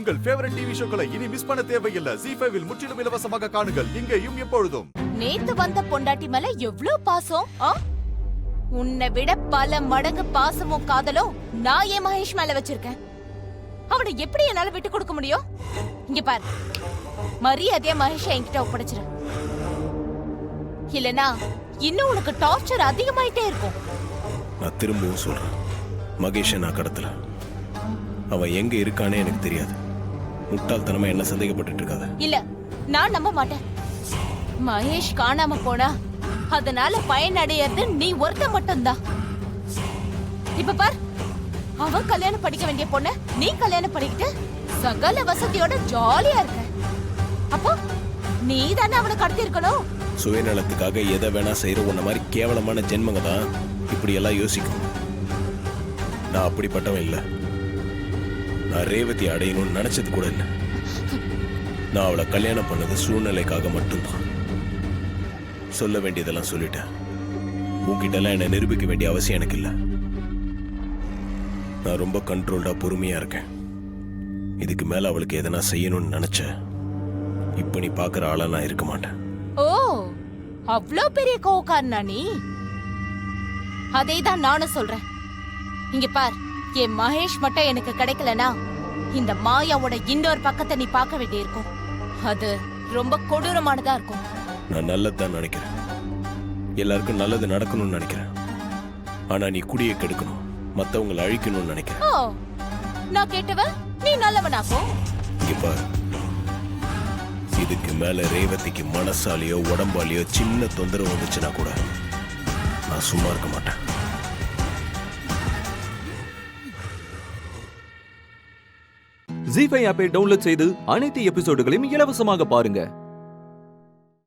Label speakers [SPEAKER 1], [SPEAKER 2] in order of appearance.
[SPEAKER 1] உங்கள் favourite TV ஷோக்களை இனி miss பண்ண தேவையில்லை. ZEE5 இல் முற்றிலும் இலவசமாக காணுங்கள், இங்கேயும் எப்பொழுதும்.
[SPEAKER 2] நேத்து வந்த பொண்டாட்டி மேல எவ்ளோ பாசம். உன்னை விட பல மடங்கு பாசமும் காதலும் நான் என் மகேஷ் மேல வச்சிருக்கேன். அவனை எப்படி என்னால விட்டு கொடுக்க முடியும்? இங்க பாரு, மரியாதையா மகேஷ் என்கிட்ட ஒப்படைச்சிரு. இல்லனா இன்னும் உனக்கு டார்ச்சர் அதிகமாயிட்டே இருக்கும்.
[SPEAKER 3] நான் திரும்பவும் சொல்றேன், மகேஷை நான் கடத்தல. அவன் எங்க இருக்கானே எனக்கு தெரியாது. முட்டாள்தனமா என்ன சந்தேகப்பட்டு இருக்காத.
[SPEAKER 2] இல்ல, நான் நம்ப மாட்டேன். மகேஷ் காணாம போனா அதனால பயனடையறது நீ ஒருத்த மட்டும்தான். இப்ப பார், அவன் கல்யாணம் படிக்க வேண்டிய பொண்ண நீ கல்யாணம் பண்ணிக்கிட்டு சகல வசதியோட ஜாலியா இருக்க. அப்போ நீ தானே அவனை கடத்தி இருக்கணும்.
[SPEAKER 3] சுயநலத்துக்காக எதை வேணா செய்யற உன்ன மாதிரி கேவலமான ஜென்மங்க தான் இப்படி எல்லாம் யோசிக்கும். நான் அப்படிப்பட்டவன் இல்ல. நான் ரேவதி அடையணும்னு நினைச்சது கூட இல்லை. நான் அவளை கல்யாணம் பண்ணது சூழ்நிலைக்காக மட்டும்தான். சொல்ல வேண்டியதெல்லாம் சொல்லிட்டேன். உன்கிட்ட எல்லாம் என்ன நிரூபிக்க வேண்டிய அவசியம் எனக்கு இல்லை. நான் ரொம்ப கண்ட்ரோல்டா பொறுமையா இருக்கேன். இதுக்கு மேல அவளுக்கு எதனா செய்யணும்னு நினைச்ச இப்ப நீ பாக்குற ஆளா நான் இருக்க மாட்டேன்.
[SPEAKER 2] ஓ, அவ்ளோ பெரிய கோவக்காரனா நீ? அதேதான் நானும் சொல்றேன். இங்க பார், என் மகேஷ் மட்டும் எனக்கு கிடைக்கலனா இந்த மாயாவோட இன்னொரு பக்கத்தை நீ பார்க்க வேண்டியிருக்கும். அது ரொம்ப கொடூரமானதா இருக்கும்.
[SPEAKER 3] நான் நல்லதுதான் நினைக்கிறேன். எல்லாருக்கும் நல்லது நடக்கணும்னு நினைக்கிறேன். ஆனா நீ குடியை கெடுக்கணும், மத்தவங்களை அழிக்கணும்னு நினைக்கிறேன்.
[SPEAKER 2] ஓ, நான் கேட்டவ நீ நல்லவனாக்கும்.
[SPEAKER 3] இங்க பாரு, இதுக்கு மேல ரேவதிக்கு மனசாலியோ உடம்பாலியோ சின்ன தொந்தரவு வந்துச்சுன்னா கூட நான் சும்மா இருக்க மாட்டேன்.
[SPEAKER 4] ZEE5 ஆப்பை டவுன்லோட் செய்து அனைத்து எபிசோடுகளையும் இலவசமாக பாருங்க.